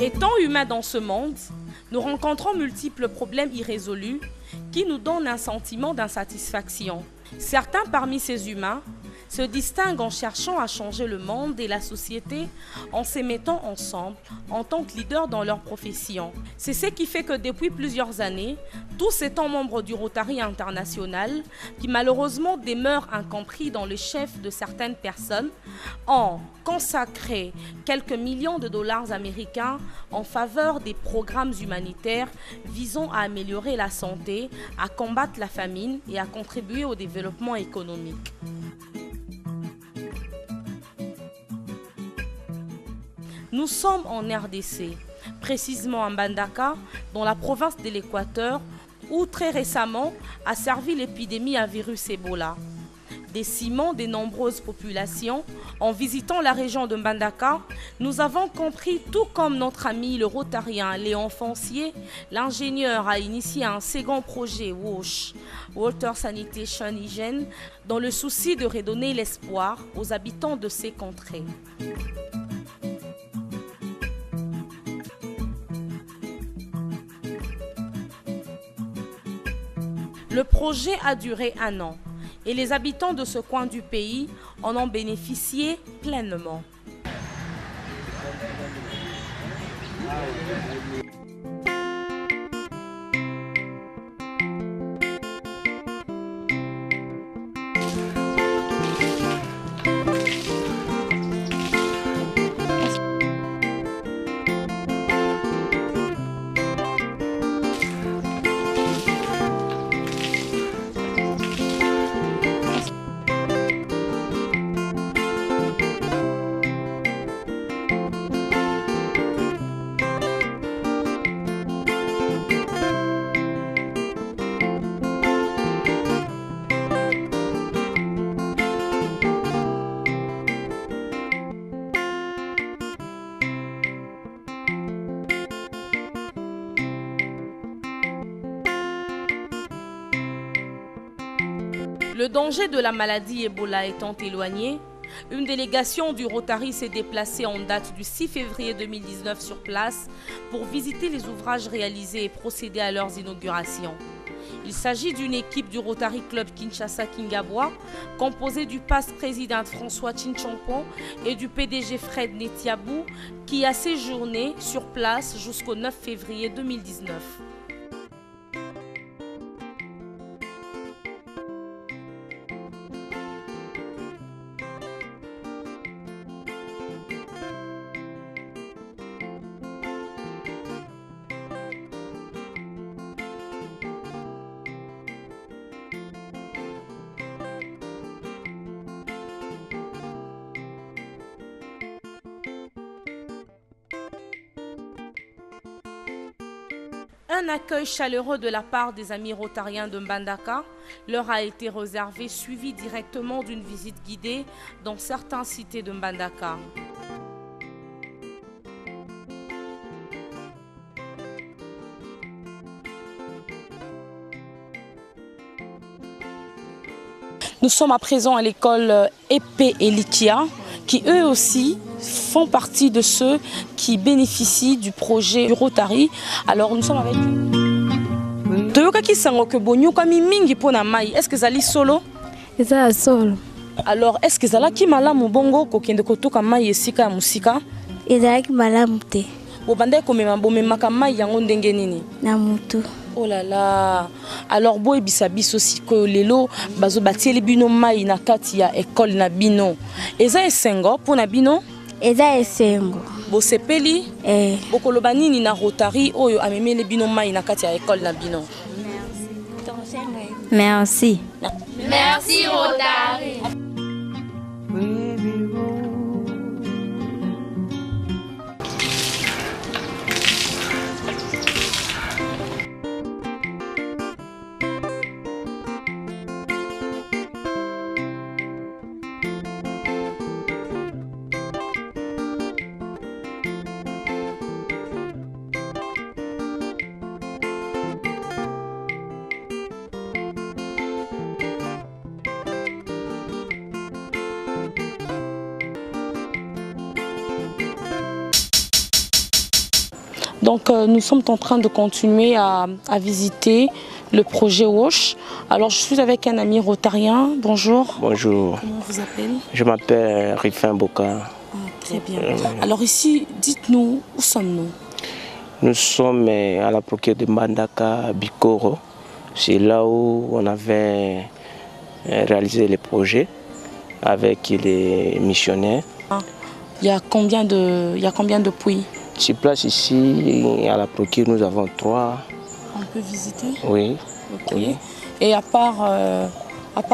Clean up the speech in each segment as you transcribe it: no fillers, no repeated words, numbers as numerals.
Étant humains dans ce monde, nous rencontrons multiples problèmes irrésolus qui nous donnent un sentiment d'insatisfaction. Certains parmi ces humains se distinguent en cherchant à changer le monde et la société en se mettant ensemble en tant que leaders dans leur profession. C'est ce qui fait que depuis plusieurs années, tous étant membres du Rotary International, qui malheureusement demeure incompris dans le chef de certaines personnes, ont consacré quelques millions de dollars américains en faveur des programmes humanitaires visant à améliorer la santé, à combattre la famine et à contribuer au développement économique. Nous sommes en RDC, précisément en Mbandaka, dans la province de l'Équateur, où très récemment a servi l'épidémie à virus Ebola. Décimant de nombreuses populations, en visitant la région de Mbandaka, nous avons compris, tout comme notre ami le rotarien Léon Foncier, l'ingénieur a initié un second projet WASH, Water Sanitation Hygiene, dans le souci de redonner l'espoir aux habitants de ces contrées. Le projet a duré 1 an et les habitants de ce coin du pays en ont bénéficié pleinement. Le danger de la maladie Ebola étant éloigné, une délégation du Rotary s'est déplacée en date du 6 février 2019 sur place pour visiter les ouvrages réalisés et procéder à leurs inaugurations. Il s'agit d'une équipe du Rotary Club Kinshasa Kingabwa, composée du past-président François Chinchompo et du PDG Fred Netiabou, qui a séjourné sur place jusqu'au 9 février 2019. Un accueil chaleureux de la part des amis rotariens de Mbandaka leur a été réservé, suivi directement d'une visite guidée dans certaines cités de Mbandaka. Nous sommes à présent à l'école Épée et Likia, qui eux aussi font partie de ceux qui bénéficient du projet du Rotary. Alors nous sommes avec est-ce que Zali solo? Solo. Alors est-ce que Zala ki malamu bongo kokende kotoka mai esika ya musika? Ezalaki malamu te. Bobanda bomemaka mai yango ndenge nini? Na mutu. Oh là là. Alors boy bisabiso siko lelo bazo batieli bino mai na kati ya école na bino. Eza esengo pona bino? Eza esengo. Bo sepeli? Bokoloba nini na Rotary oyo amemele bino mai na kati ya école na bino? Merci. Merci Rotary. Donc nous sommes en train de continuer à visiter le projet WASH. Alors je suis avec un ami rotarien. Bonjour. Bonjour. Comment vous appelez? Je m'appelle Rifin Boka. Très bien. Alors ici, dites-nous, où sommes-nous? Nous sommes à la procure de Mbandaka Bikoro. C'est là où on avait réalisé les projets avec les missionnaires. Il y a combien de puits? Sur place ici, à la procure, nous avons 3. On peut visiter? Oui. Ok. Oui. Et à part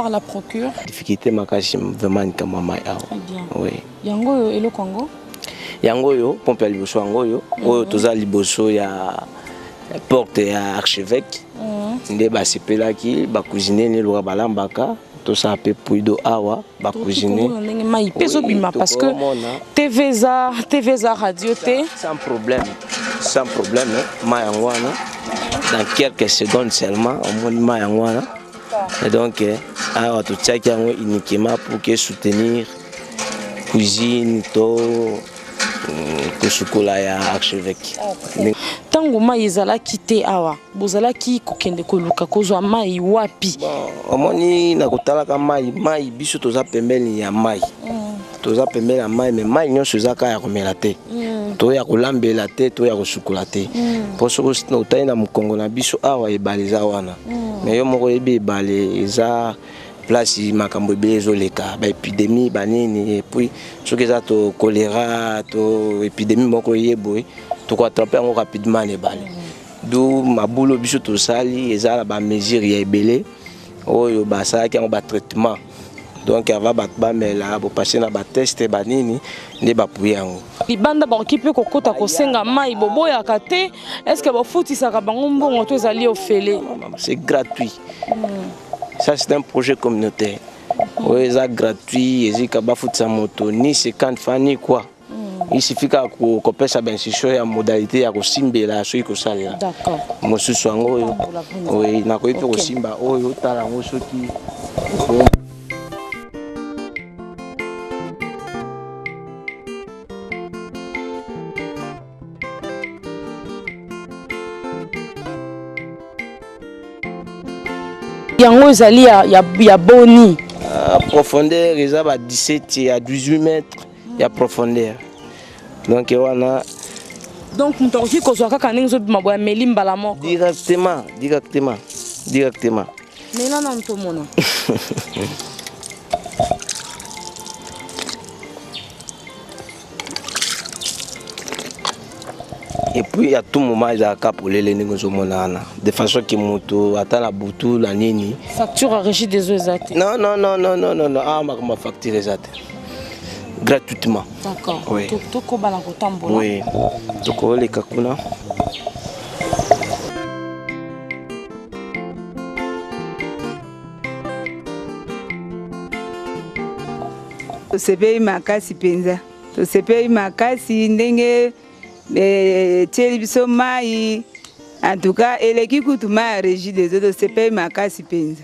la procure? Difficulté makasi vraiment kamama ya. Très bien. Oui. Yango et le Congo? Yango yo, pompe ya liboso yango yo. Oyo toza liboso ya porte ya archevêque. Nde basepelaki bacuisiner ni lwa balambaka. Tout ça peut puido awa ba cuisiner mai peso bima parce que TVza radio T sans problème mayangwana dans quelques secondes seulement on monte mayangwana et donc awa tout ça qui est uniquement pour que soutenir cuisine to kusukula ya archevêque. Tango mai ezalaki te awa bozalaki kokende koluka kozwa mai wapi? Omoni na kotalaka mai biso toza pembeni ya mai. Toza pembeni ya mai mais mai nyonso ezaka ya komela te. To ya kolambela te to ya kosukula te. Poso na utai na mukongo na biso awa ebale za wana. Mais yo moko yebi ebale eza place makambo ebele ezoleka ba épidémie banini et puis soki eza to choléra to épidémie moko yeboye to ko attraper yango rapidement les balles. D'où mabulo biso to sali eza ba mesure ya ebele oyo ba salaki yango ba traitement. Donc avant ba mela bo passer na ba test banini ne ba puya yango. Libanda ba okipe kokota kosenga mai boboyaka te. Est-ce que ba futisaka bango mbongo to ezali ofele? C'est gratuit. Ça c'est un projet communautaire. Oui, c'est gratuit, il y a moto ni 50 francs ni quoi. Il suffit qu'on pèse ben si la modalité à simba la so ko sala. D'accord. Mo susu ngo oui, na ko ipo ko simba oyo tala ngo soki. Yango ezali ya boni. Profondeur ils a 17 à 18 mètres ya profondeur. Donc wana donc mutoki kozwa kaka ndenge maboya melimba la moko. Directement. Mais là non to mona. Et puis à tout moment il y a pour les monana de façon que moto ata la butu la nini facture à régie des eaux exactes. Non ah ma facture exacte gratuitement. D'accord. Oui. Toko bala kotambola. Oui. Toko le kakuna. Tosepeli makasi penza. Tosepeli makasi ndenge tieli biso mai. En tout cas, eleki kutu mai régie des eaux tosepeli makasi penza.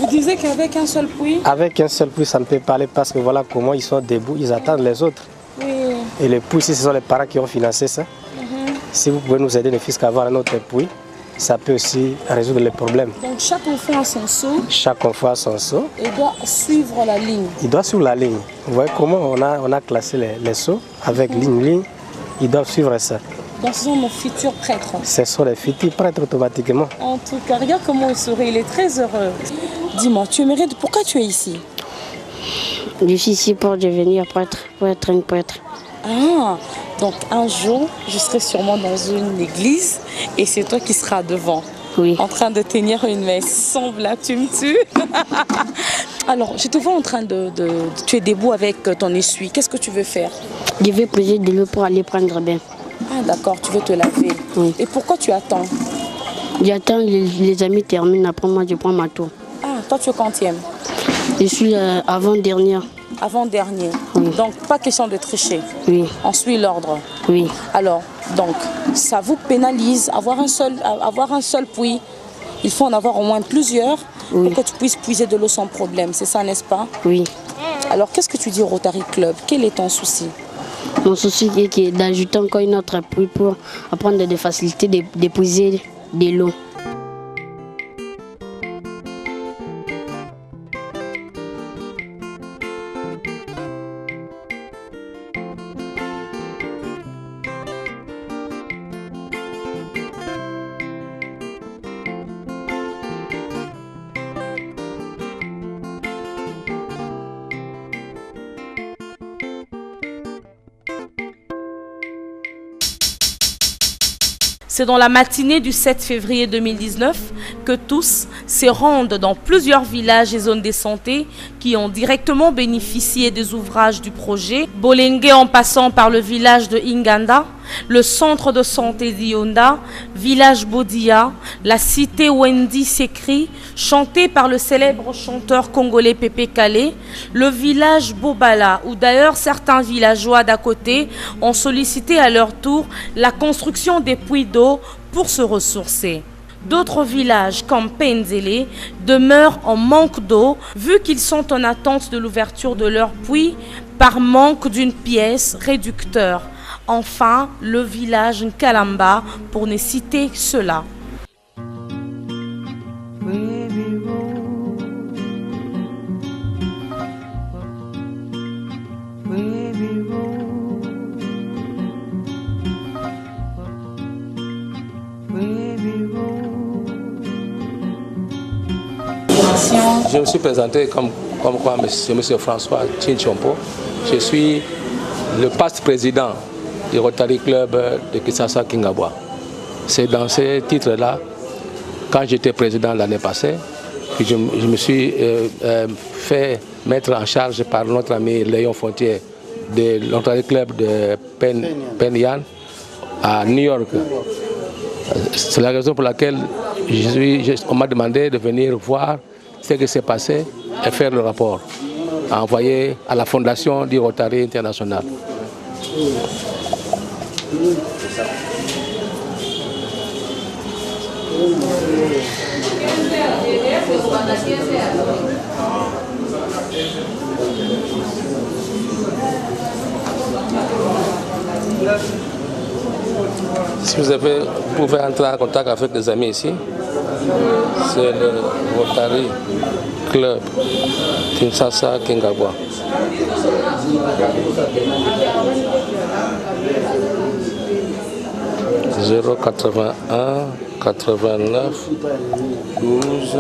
Vous disiez qu'avec un seul puits? Avec un seul puits, ça ne peut pas aller parce que voilà comment ils sont debout, ils attendent les autres. Oui. Et les puits, si ce sont les parents qui ont financé ça, si vous pouvez nous aider, ne fût-ce qu'à avoir un autre puits, ça peut aussi résoudre les problèmes. Donc chaque enfant a son seau. Chaque enfant a son seau. Et doit suivre la ligne. Il doit suivre la ligne. Vous voyez comment on a classé les seaux avec ligne. Ils doivent suivre ça. Donc ce sont nos futurs prêtres. Ce sont les futurs prêtres automatiquement. En tout cas, regarde comment il sourit, il est très heureux. Dis-moi, tu aimerais, pourquoi tu es ici? Je suis ici pour devenir prêtre, pour être une prêtre. Ah, donc un jour, je serai sûrement dans une église et c'est toi qui seras devant. Oui. En train de tenir une messe. Semble là, tu me tues. Alors, je te vois en train tu es debout avec ton essuie. Qu'est-ce que tu veux faire? Je vais poser de l'eau pour aller prendre bain. Ah d'accord, tu veux te laver. Oui. Et pourquoi tu attends? J'attends les amis terminent, après moi je prends ma tour. Ah, toi tu es quantième? Je suis avant-dernière. Avant-dernier. Oui. Donc pas question de tricher. Oui. On suit l'ordre. Oui. Alors, donc, ça vous pénalise, avoir un seul puits. Il faut en avoir au moins plusieurs pour que tu puisses puiser de l'eau sans problème. C'est ça, n'est-ce pas? Oui. Alors, qu'est-ce que tu dis au Rotary Club? Quel est ton souci? Mon souci est d'ajouter encore une autre puits pour apprendre des facilités de puiser de l'eau. C'est dans la matinée du 7 février 2019 que tous se rendent dans plusieurs villages et zones de santé qui ont directement bénéficié des ouvrages du projet. Bolengue en passant par le village de Inganda, le centre de santé d'Ionda, village Bodia, la cité Wendy Sekri, chanté par le célèbre chanteur congolais Pépé Kalé, le village Bobala, où d'ailleurs certains villageois d'à côté ont sollicité à leur tour la construction des puits d'eau pour se ressourcer. D'autres villages comme Penzele demeurent en manque d'eau vu qu'ils sont en attente de l'ouverture de leurs puits par manque d'une pièce réducteur. Enfin, le village Nkalamba pour ne citer cela. Je me suis présenté comme quoi, monsieur François Chinchompo. Je suis le past président du Rotary Club de Kisasa Kingabwa. C'est dans ce titre-là, quand j'étais président l'année passée, que je me suis fait mettre en charge par notre ami Léon Fontier de Rotary Club de Penyan à New York. C'est la raison pour laquelle on m'a demandé de venir voir ce qui s'est passé et faire le rapport, à envoyer à la fondation du Rotary International. Si vous pouvez entrer en contact avec des amis ici, c'est le Rotary Club Kinshasa Kingabwa. « 081 89 12 »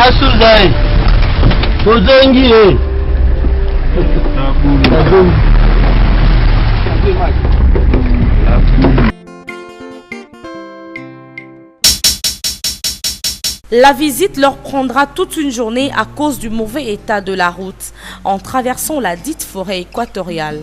La visite leur prendra toute une journée à cause du mauvais état de la route en traversant la dite forêt équatoriale.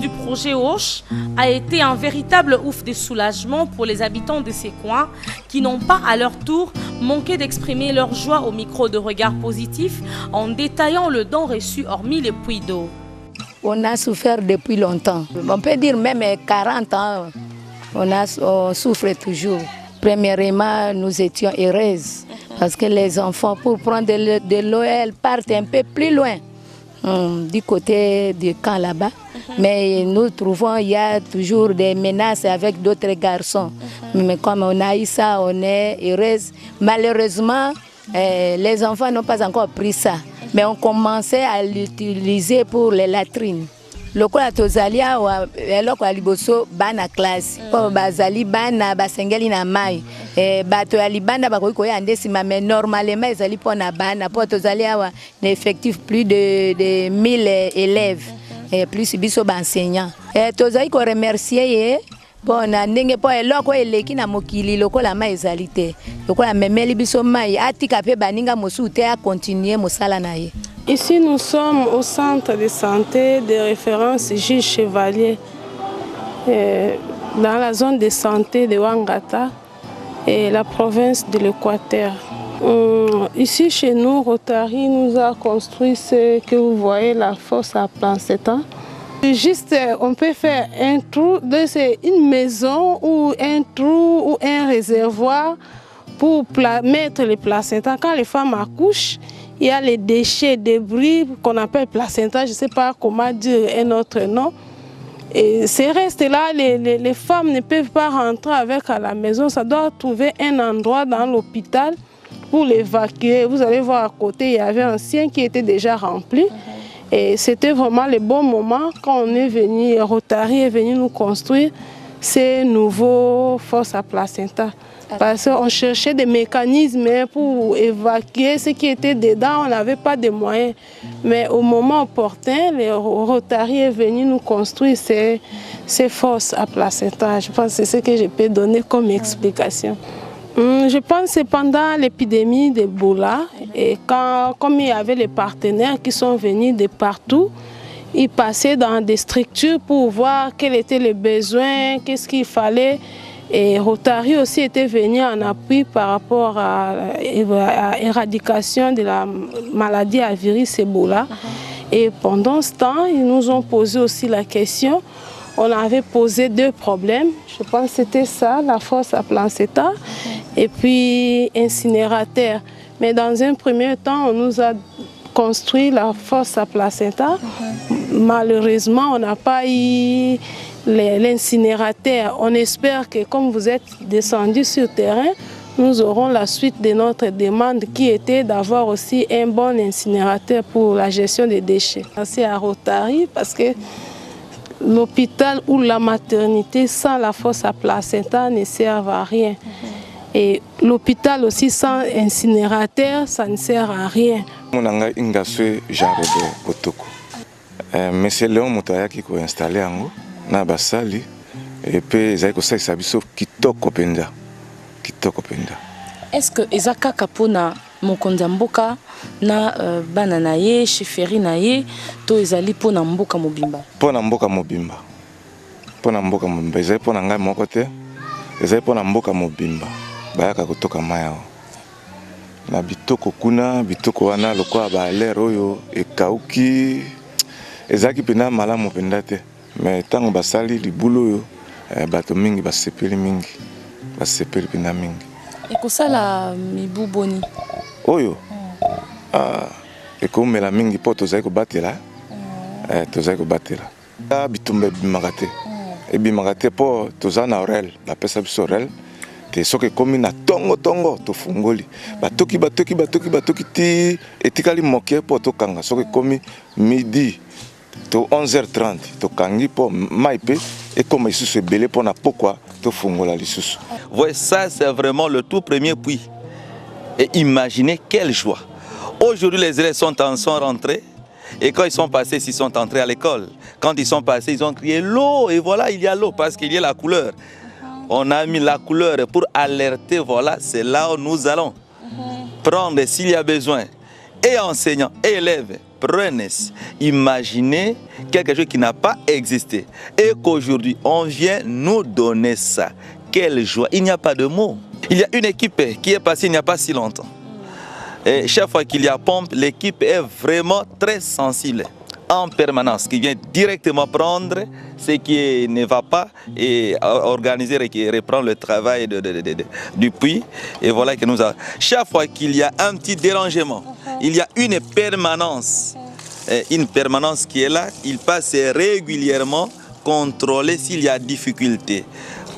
Du projet Hoche a été un véritable ouf de soulagement pour les habitants de ces coins qui n'ont pas à leur tour manqué d'exprimer leur joie au micro de regard positif en détaillant le don reçu hormis les puits d'eau. On a souffert depuis longtemps, on peut dire même 40 ans, on souffre toujours. Premièrement, nous étions heureuses parce que les enfants pour prendre de l'eau, elles partent un peu plus loin. Du côté du camp là-bas. Mais nous trouvons qu'il y a toujours des menaces avec d'autres garçons. Mais comme on a eu ça, on est heureuse. Malheureusement, les enfants n'ont pas encore pris ça. Mais on commençait à l'utiliser pour les latrines. Lokola tozalia wa eloko aliboso bana classe po bazali bana basengeli na mai bato ya libanda bakoki koya ndesima mais normalement ezali pona bana po tozalia wa effectif plus de 1000 élèves plus biso ba enseignants tozali ko remercier ye pona ndenge po eloko eleki na mokili lokola mai ezali te lokola memeli biso mai atika pe baninga mosu te a continuer mosala na ye. Ici, nous sommes au centre de santé de référence Gilles Chevalier, dans la zone de santé de Wangata et la province de l'Équateur. Ici, chez nous, Rotary nous a construit ce que vous voyez, la fosse à Placenta. Juste, on peut faire un trou, c'est une maison ou un trou ou un réservoir pour mettre les placentas. Quand les femmes accouchent, il y a les déchets, débris qu'on appelle placenta, je ne sais pas comment dire un autre nom. Et ces restes-là, les femmes ne peuvent pas rentrer avec à la maison. Ça doit trouver un endroit dans l'hôpital pour l'évacuer. Vous allez voir à côté, il y avait un sien qui était déjà rempli. Et c'était vraiment le bon moment quand on est venu, Rotary est venu nous construire ces nouveaux fosses à placenta. Parce qu'on cherchait des mécanismes pour évacuer ce qui était dedans, on n'avait pas de moyens. Mais au moment opportun, le Rotary est venu nous construire ces fosses à placenta. Je pense que c'est ce que je peux donner comme explication. Je pense que c'est pendant l'épidémie d'Ebola, et comme il y avait les partenaires qui sont venus de partout, ils passaient dans des structures pour voir quels étaient les besoins, qu'est-ce qu'il fallait. Et Rotary aussi était venu en appui par rapport à l'éradication de la maladie à virus Ebola. Et pendant ce temps, ils nous ont posé aussi la question. On avait posé 2 problèmes. Je pense que c'était ça, la fosse à Placenta et puis incinérateur. Mais dans un premier temps, on nous a construit la fosse à Placenta. Malheureusement, on n'a pas eu l'incinérateur. On espère que comme vous êtes descendu sur le terrain, nous aurons la suite de notre demande qui était d'avoir aussi un bon incinérateur pour la gestion des déchets. C'est à Rotary parce que l'hôpital ou la maternité sans la fosse à placenta ne servent à rien. Et l'hôpital aussi sans incinérateur, ça ne sert à rien. Mon anga ingaswe jaro de Kotoko. Monsieur Léon Moutayaki ko installé ango na basali et puis ezali ko sa biso kitoko penda. Kitoko penda. Est-ce que ezaka kapona mokonzi mboka na bana na ye cheferi na ye to ezali pona mboka mobimba? Pona mboka mobimba. Pona mboka mobimba ezali pona ngai moko te. Ezali pona mboka mobimba. Bayaka kotoka maya na bitoko kuna bitoko wana lokwa ba l'air oyo ekauki ezaki pena malamu penda te mais tango basali libulo oyo bato mingi basepeli mingi basepeli pena mingi ekosala mibu boni oyo ekomela mingi po tozali kobatela tozali kobatela bitumba ebimaka te ebimaka te po toza na orel bapesa biso orel te soki komi na tongo to fungoli batoki ti etikali moke po to kanga soki komi midi to 11h30 to kangi po maipe et comme isusu ebele po na pokwa to fungola lisusu. Voyez, ça c'est vraiment le tout premier puits. Et imaginez quelle joie. Aujourd'hui les élèves sont rentrés et quand ils sont passés, ils sont entrés à l'école. Quand ils sont passés, ils ont crié l'eau et voilà, il y a l'eau parce qu'il y a la couleur. On a mis la couleur pour alerter, voilà, c'est là où nous allons prendre s'il y a besoin. Et enseignants, et élèves, prenez, imaginez quelque chose qui n'a pas existé. Et qu'aujourd'hui, on vient nous donner ça. Quelle joie, il n'y a pas de mots. Il y a une équipe qui est passée il n'y a pas si longtemps. Et chaque fois qu'il y a pompe, l'équipe est vraiment très sensible. En permanence, qui vient directement prendre ce qui ne va pas et organiser et reprendre le travail du puits. Et voilà que nous avons. Chaque fois qu'il y a un petit dérangement, il y a une permanence qui est là. Il passe régulièrement contrôler s'il y a difficulté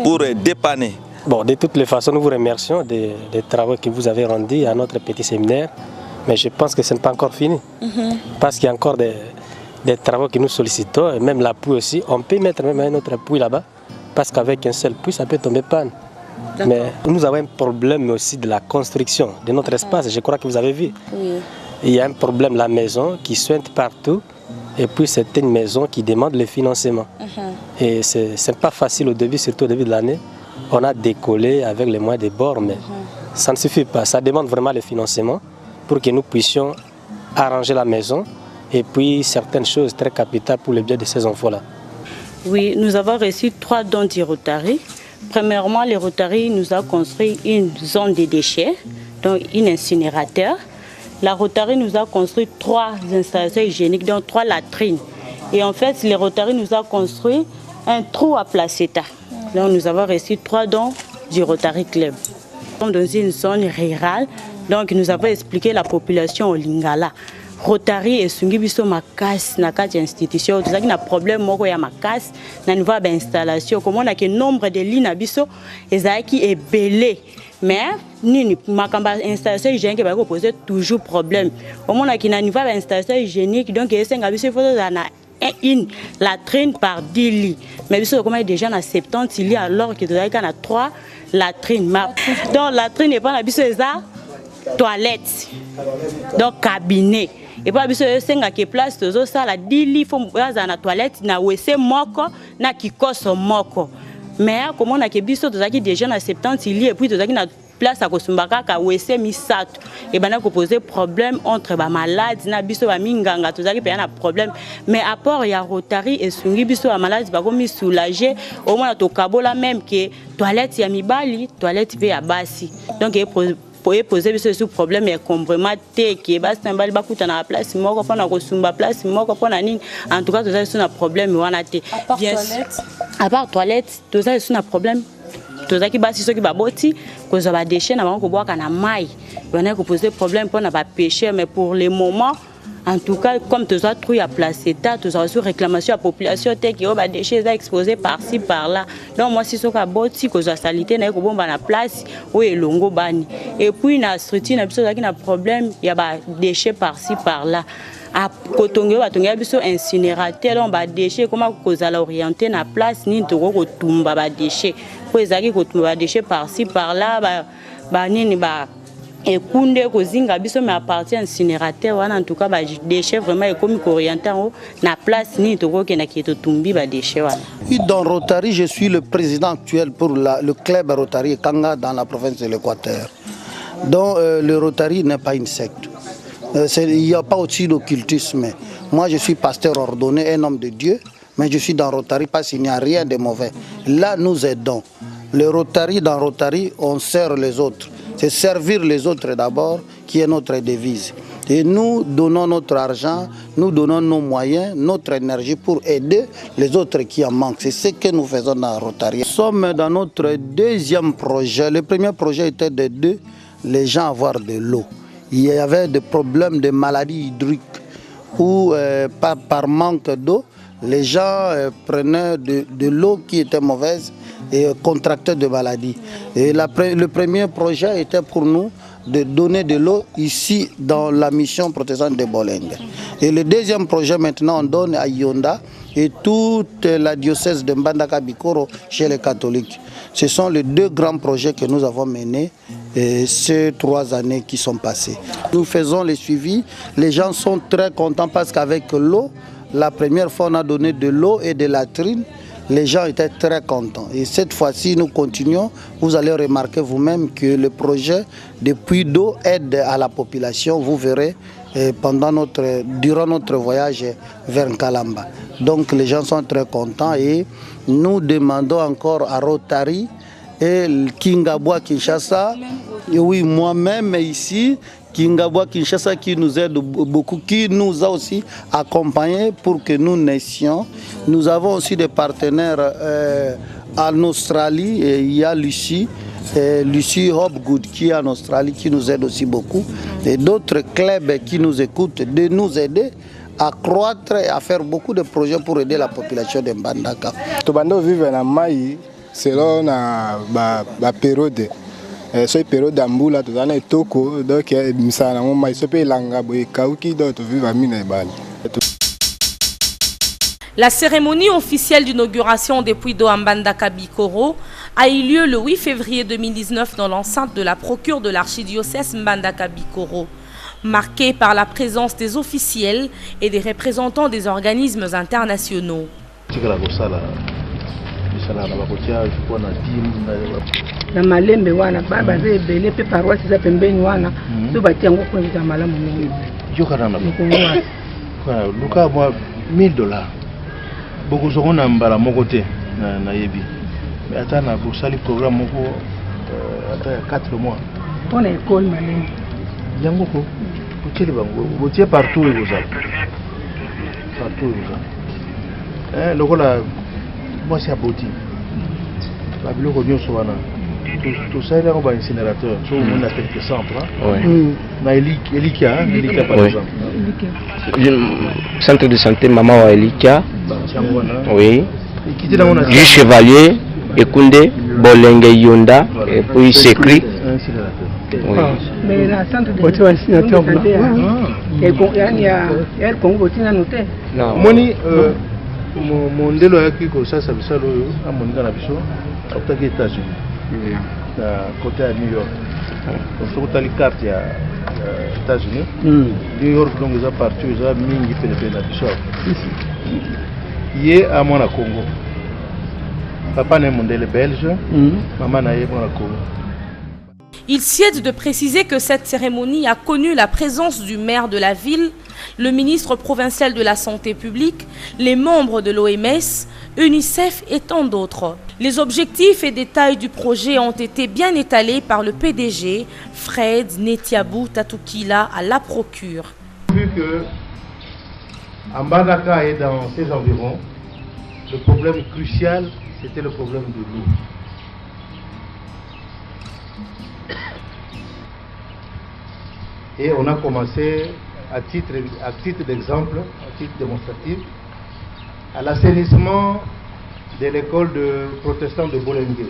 pour dépanner. Bon, de toutes les façons, nous vous remercions des travaux que vous avez rendus à notre petit séminaire. Mais je pense que ce n'est pas encore fini. Parce qu'il y a encore des travaux que nous sollicitons, et même l'appui aussi. On peut mettre même un autre appui là-bas, parce qu'avec un seul puits, ça peut tomber panne. Mais nous avons un problème aussi de la construction de notre espace, je crois que vous avez vu. Oui. Il y a un problème, la maison qui sointe partout, et puis c'est une maison qui demande le financement. Et ce n'est pas facile au début, surtout au début de l'année. On a décollé avec les moyens des bords, mais ça ne suffit pas. Ça demande vraiment le financement pour que nous puissions arranger la maison. Et puis certaines choses très capitales pour le bien de ces enfants-là. Oui, nous avons reçu 3 dons du Rotary. Premièrement, le Rotary nous a construit une zone de déchets, donc un incinérateur. La Rotary nous a construit 3 installations hygiéniques, donc 3 latrines. Et en fait, le Rotary nous a construit un trou à placenta. Donc nous avons reçu 3 dons du Rotary Club. Nous sommes dans une zone rurale, donc nous avons expliqué la population au Lingala. Rotary et sungi biso makas na kati institution tozaki na problème moko ya makas na niveau ba installation comme on a que nombre de lits na biso ezaki ebele mais nini makamba installation hygiénique ba ko poser toujours problème comme on a que na niveau ba installation hygiénique donc esenga biso faut na une latrine par 10 lits mais biso comme déjà na 70 lits alors que tozaki na 3 latrines donc latrine n'est pas na biso eza toilette donc cabinet. Et puis, il y a place de ça, la 10 lits, il y a la toilette, na WC moko, na kikoso moko. Mais comme on a déjà na 70 lits, et puis il y a place à Kosumbaka, ka WC misato. Et bien, on a posé problème entre les malades, na biso ba minganga, tout ça qui a un problème. Mais à part il y a Rotary et sungi biso ba malade, ba komi soulager, au moins to kabola même que toilette ya mibali, toilette ve ya basi. Donc pour poser ce problème et complètement qui est bas symbole ba kuta na place moko pona ko sumba place moko pona nini en tout cas tout ça c'est un problème wana té à part toilette tout ça c'est un problème tout ça qui ba si ceux qui ba boti ko za ba déchets na ba ko boka na mai on a ko poser problème pona ba pêcher mais pour le moment En tout cas, comme tu as trouvé à placer, tu as reçu réclamation à la population, qui ont des déchets exposés par-ci, par-là. Donc, moi, si ce que la salité, il y a la place où il y a et puis, il y a une structure, il y a un problème, il y a des déchets par-ci, par-là. À Kotongo, il y a un incinérateur, il y a des déchets, comment vous allez orienter la place, ni de des déchets. Pour les des déchets par-ci, par-là, et Koundé, Kozinga, mais à partir d'un incinérateur, en tout cas, des déchets vraiment comme orientés la place, ni de qui est tombé, des déchets. Dans Rotary, je suis le président actuel pour le club Rotary Kanga dans la province de l'Équateur. Donc, le Rotary n'est pas une secte. Il n'y a pas au-dessus d'occultisme. Moi, je suis pasteur ordonné, un homme de Dieu, mais je suis dans Rotary parce qu'il n'y a rien de mauvais. Là, nous aidons. Le Rotary, dans Rotary, on sert les autres. C'est servir les autres d'abord qui est notre devise. Et nous donnons notre argent, nous donnons nos moyens, notre énergie pour aider les autres qui en manquent. C'est ce que nous faisons dans Rotary. Nous sommes dans notre deuxième projet. Le premier projet était d'aider les gens à avoir de l'eau. Il y avait des problèmes de maladies hydriques où par manque d'eau, les gens prenaient de l'eau qui était mauvaise et contractaient de maladies. Et le premier projet était pour nous de donner de l'eau ici dans la mission protestante de Bolenge. Et le deuxième projet maintenant on donne à Yonda et toute la diocèse de Mbandaka Bikoro chez les catholiques. Ce sont les deux grands projets que nous avons menés ces 3 années qui sont passées. Nous faisons les suivis, les gens sont très contents parce qu'avec l'eau, la première fois on a donné de l'eau et de la latrines, les gens étaient très contents. Et cette fois-ci, nous continuons. Vous allez remarquer vous-même que le projet de puits d'eau aide à la population. Vous verrez durant notre voyage vers Nkalamba. Donc les gens sont très contents et nous demandons encore à Rotary et Kingabwa Kinshasa, et oui, moi-même ici, Kingabwa Kinshasa qui nous aide beaucoup, qui nous a aussi accompagnés pour que nous naissions. Nous avons aussi des partenaires en Australie, et il y a Lucie Hopgood qui est en Australie, qui nous aide aussi beaucoup, et d'autres clubs qui nous écoutent, de nous aider à croître et à faire beaucoup de projets pour aider la population de Mbandaka. Tobando vive na mai selon la période. Cette période d'Amboula, tout ça est toko, donc misana mo mai sope langa boy kauki do to vive amina bali. La cérémonie officielle d'inauguration des puits d'eau à Mbandaka Bikoro a eu lieu le 8 février 2019 dans l'enceinte de la procure de l'archidiocèse Mbandaka Bikoro, marquée par la présence des officiels et des représentants des organismes internationaux. Na malembe wana baba ze bele pe paroisse za pembeni wana so bati yango kwa za malamu mingi jokana na kwa luka mwa $1000 boko zona mbala moko te na yebi mais ata na bosali programme moko ata 4 mois pour l'école malembe yango ko boteli bango botie partout et vous lokola moi c'est aboti la biloko nyonso wana tout ça là on va incinérateur so on a quelques centres na Elikia par exemple centre de santé maman wa Elikia oui du Chevalier Ekunde Bolenge Yonda et puis s'écrit mais la centre de santé il y a Congo tina noté moni mondelo yaki ko sasa bisalo amonika na biso akutaki États-Unis na côté à New York on se tali carte ya États-Unis New York donc ils ont parti ils ont mingi pele na biso yé à mon Congo papa n'est mondele belge maman na yé mon Congo. Il sied de préciser que cette cérémonie a connu la présence du maire de la ville, le ministre provincial de la Santé publique, les membres de l'OMS, UNICEF et tant d'autres. Les objectifs et détails du projet ont été bien étalés par le PDG, Fred Netiabou Tatukila, à la procure. Vu que Mbandaka est dans ses environs, le problème crucial, c'était le problème de l'eau. Et on a commencé à titre d'exemple, à titre démonstratif, à l'assainissement de l'école de protestants de Bolengue.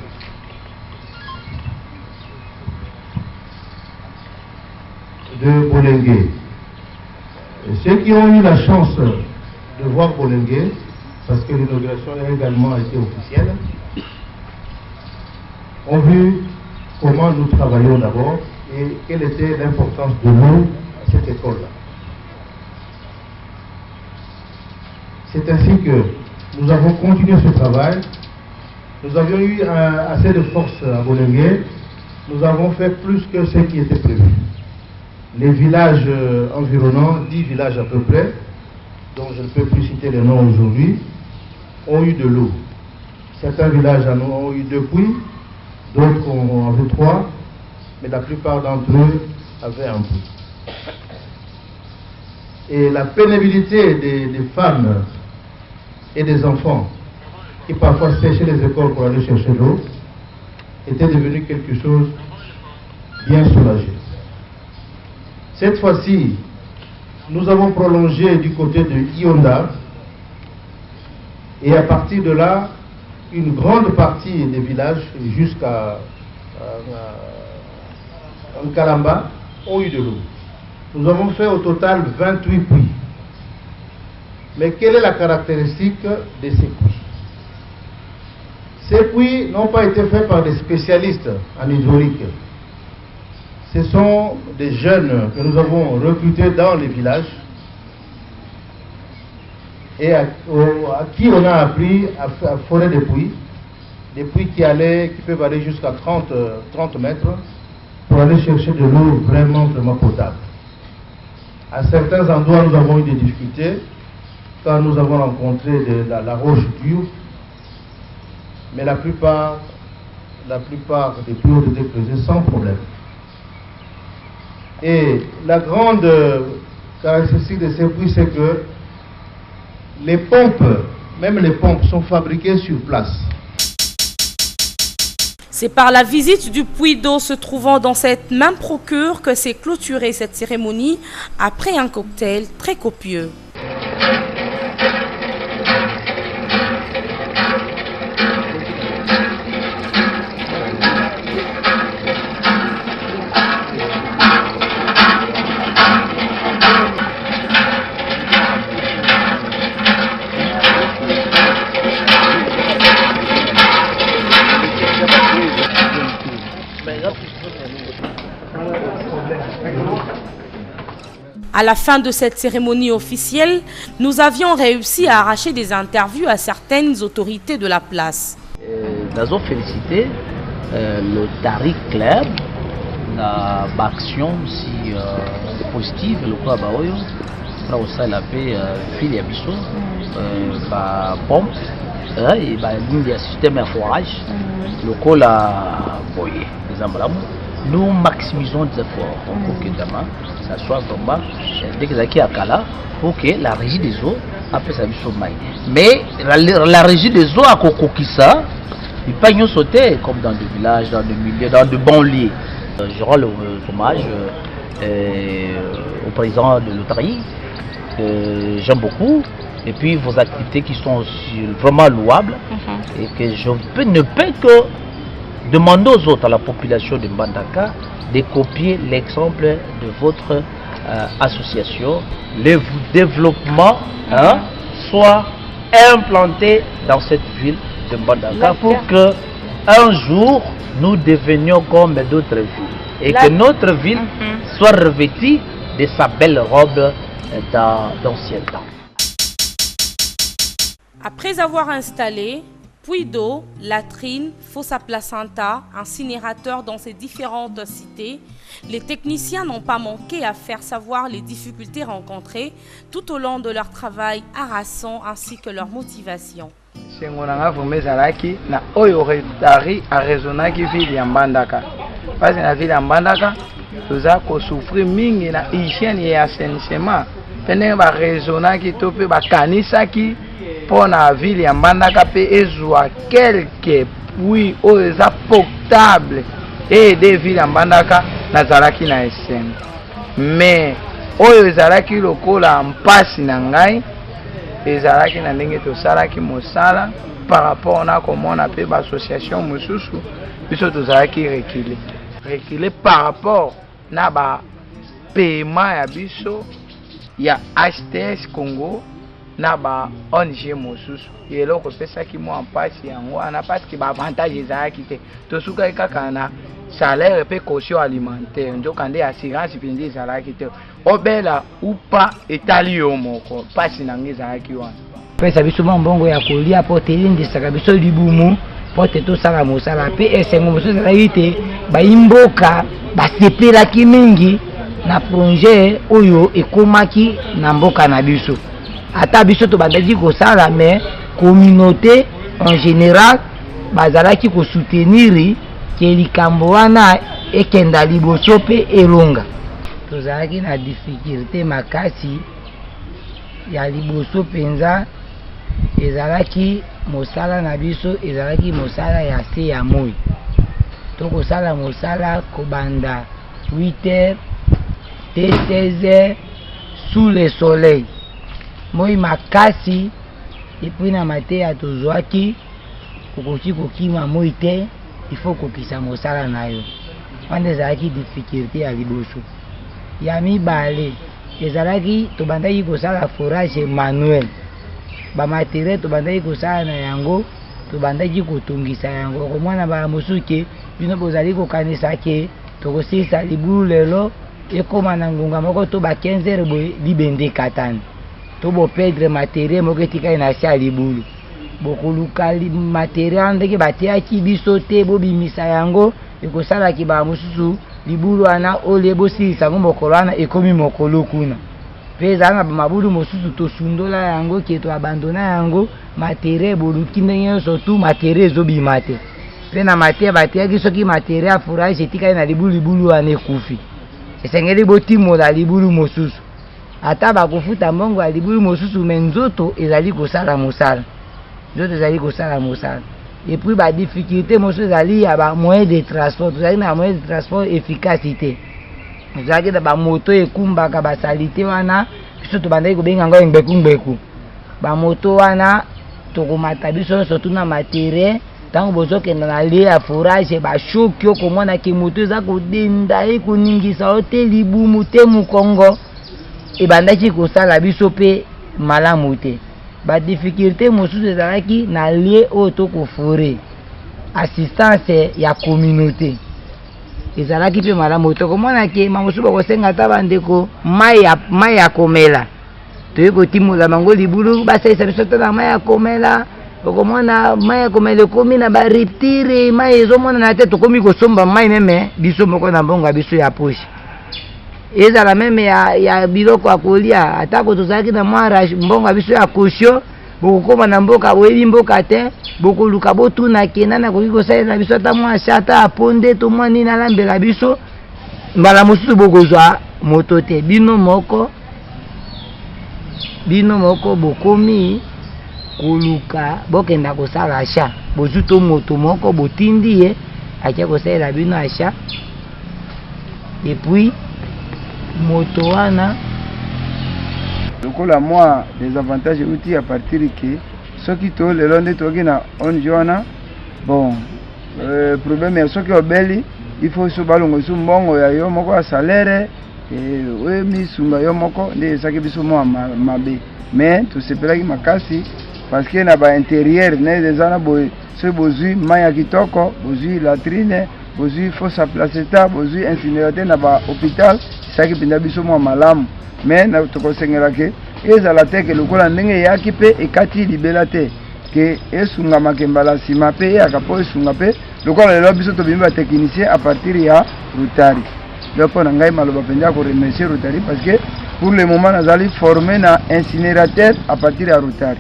Ceux qui ont eu la chance de voir Bolengue, parce que l'inauguration a également été officielle, ont vu comment nous travaillons d'abord et quelle était l'importance de l'eau à cette école-là. C'est ainsi que nous avons continué ce travail. Nous avions eu assez de force à Bolengue. Nous avons fait plus que ce qui était prévu. Les villages environnants, 10 villages à peu près, dont je ne peux plus citer les noms aujourd'hui, ont eu de l'eau. Certains villages ont eu 2 puits, d'autres en avaient 3, mais la plupart d'entre eux avaient un puits. Et la pénibilité des femmes et des enfants qui parfois séchaient les écoles pour aller chercher l'eau était devenu quelque chose bien soulagé. Cette fois-ci, nous avons prolongé du côté de Ionda et à partir de là, une grande partie des villages jusqu'à Nkalamba ont eu de l'eau. Nous avons fait au total 28 puits. Mais quelle est la caractéristique de ces puits? Ces puits n'ont pas été faits par des spécialistes en hydraulique. Ce sont des jeunes que nous avons recrutés dans les villages et à qui on a appris à forer des puits qui peuvent aller jusqu'à 30 mètres pour aller chercher de l'eau vraiment potable. À certains endroits, nous avons eu des difficultés quand nous avons rencontré la roche dure, mais la plupart des puits ont été creusés sans problème. Et la grande caractéristique de ces puits, c'est que les pompes, même les pompes, sont fabriquées sur place. C'est par la visite du puits d'eau se trouvant dans cette même procure que s'est clôturée cette cérémonie après un cocktail très copieux. À la fin de cette cérémonie officielle, nous avions réussi à arracher des interviews à certaines autorités de la place. Nous avons félicité le Rotary Club, l'action si positive, le quoi baoyo, là aussi la paix fil et biseau, pompe, et ligne système de forage, le quoi la boyer, les emballons. Nous maximisons les efforts pour que demain, ça soit vraiment dès que ça à Kala, pour que la régie des eaux après ça soit maille. Mais la régie des eaux à Kokokisa, il peut pas sauter comme dans des villages, dans des milieux, dans de banlieues. Je rends hommage au président de l'Otari. J'aime beaucoup. Et puis vos activités qui sont vraiment louables et que je ne peux que demander aux autres, à la population de Mbandaka, de copier l'exemple de votre association. Le développement soit implanté dans cette ville de Mbandaka pour que un jour nous devenions comme d'autres villes et que notre ville soit revêtue de sa belle robe d'ancien temps. Après avoir installé puits d'eau, latrine, fosse à placenta, incinérateur dans ces différentes cités, les techniciens n'ont pas manqué à faire savoir les difficultés rencontrées tout au long de leur travail harassant ainsi que leur motivation. na oyo Rotary arezonaki ville ya Mbandaka. Parce que na ville ya Mbandaka toza ko souffrir mingi na hygiène et assainissement. Pendant ba rezonaki to pe ba kanisaki pour la ville ya Mbandaka pe ezwa quelques puits oyo eza potable et des villes ya Mbandaka nazalaki na SN. Mais oyo ezalaki lokola mpasi na ngai ezalaki na ndenge tosalaki mosala par rapport na komona pe ba association mosusu biso tozalaki reculer par rapport na ba paiement ya biso ya HTS Congo na ba ONG mosusu eloko pesaki mwa mpasi yango wana parce que ba avantage ezalaki te tosukaki kaka na salaire pe caution alimentaire nzoka nde assurance pindi ezalaki te obela upa etali yo moko mpasi nango ezalaki wana pesa biso mbongo ya kolia po telindisaka biso libumu po te tosala mosala pe esengo mosusu ezalaki te bayimboka basepelaki mingi na projet oyo ekomaki na mboka na biso ata biso tobandaki kosala mais communauté en général bazalaki kosoutenir ke likambo wana ekenda liboso pe elonga tozalaki na difficulté makasi ya liboso penza ezalaki mosala na biso ezalaki mosala ya se ya moi tokosala mosala kobanda 8h te 16h sous le soleil moi makasi epuis na mateya tozwaki okoki kokima moi te il faut kokisa mosala na yo wana ezalaki difficulté ya liboso ya mibale ezalaki tobandaki kosala forage manuel bamateriel tobandaki kosala na yango tobandaki kotongisa yango okomona bala mosusu ke bino bozali kokanisa ke tokosilisa libulu lelo ekoma na ngonga moko to ba 15 heures boye libende katani to bo perdre matériel moko etikali na sia libulu bokoluka matériel ndenge batiaki biso te bobimisa yango ekosalaki ba mosusu libulu wana ole bosilisa yango mokolo wana ekomi mokolo kuna mpe ezala na bamabulu mosusu tosundola yango ke toabandona yango matériel boluki ndenge nyonso tu matériel ezobima te mpe na mateya batiaki soki matériel ya fourage etikali na libulu wana ekufi esengeli botimola libulu mosusu ata bakofuta mbongo ya libulu mosusu me nzoto ezali kosala mosala epuis badifficulté mosusu ezali ya bamoyen de transport tozalaki na bamoyen de transport efficacité tozalaki na bamoto ekumbaka basalite wana biso tobandaki kobenga yango ngbeku bamoto wana tokomata biso nyonso tuna materiel ntango bozokenda na lie ya forage bashoki okomona ke moto eza kodenda ekoningisa o te libumu te mokongo ebandaki kosala biso mpe malamu te badifficulté mosusu ezalaki na lie oyo tokofore assistance ya communauté ezalaki mpe malamu tokomona ke mamosusu bakosenga ata bandeko mai ya komela toye kotimola bango libulu basalisa biso te na mai ya komela okomona mai ya komela ekomi na bariptire mai ezomonana te tokomi kosomba mai meme biso moko na mbongo ya biso ya poche ezala meme ya biloko ya kolia atako tozalaki na mwa mbongo ya biso ya caution bokokoma na mboka boyebi mboka te bokoluka botuna kenda nakoki kosalela biso ata mwa chata aponde to mwa nini alambela biso mbala mosusu bokozwa moto te bino moko bokomi koluka bokenda kosala achat bozwi to moto moko botindi ye akia kosalela bino achat epuis moto wana lokola mwa des avantages outi à partir ke soki to lelo nde toki na ONG wana bon problème ya soki obeli il faut so balongo so mbongo ya yo moko ya salaire we misunga yo moko nde esaki biso mwa mabe mais tosepelaki makasi parce que na ba intérieur ne ezana boye so bozwi mai ya kitoko bozwi latrine bozwi fosse à placenta bozwi incinérateur na ba hôpital saki pinda biso mwa malamu mais na tokosengela ke ezala te ke lokola ndenge eyaki mpe ekati libela te ke esungamaka mbala nsima mpe eyaka mpo esunga mpe lokola lelo biso tobimi batechnicien à partir ya Rotary donc mpo na ngai maloba mpenza ya koremercier Rotary parce que pour le moment nazali formé na incinérateur à partir ya Rotary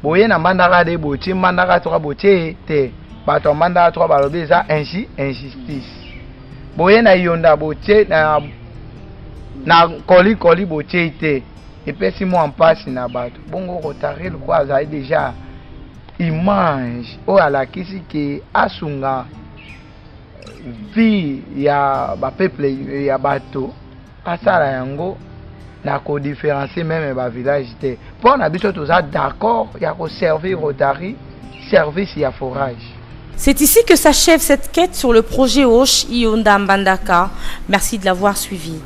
boye na mbandaka de botie mbandaka toka botie te bato ya mbandaka toka balobi eza injustice boye na yonda botie na koli botie te epesi mwa mpasi na bato bongo Rotary loko azali deja image oyo alakisi ke asunga vie ya bapeuple ya bato asala yango na ko différencier même ba village te pour na biso toza d'accord ya ko servir Rotary service ya forage. C'est ici que s'achève cette quête sur le projet Hoche Ionda Mbandaka. Merci de l'avoir suivi.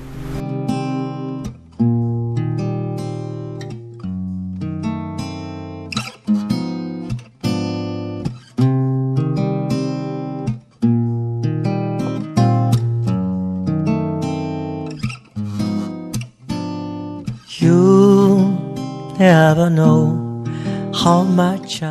You never know how much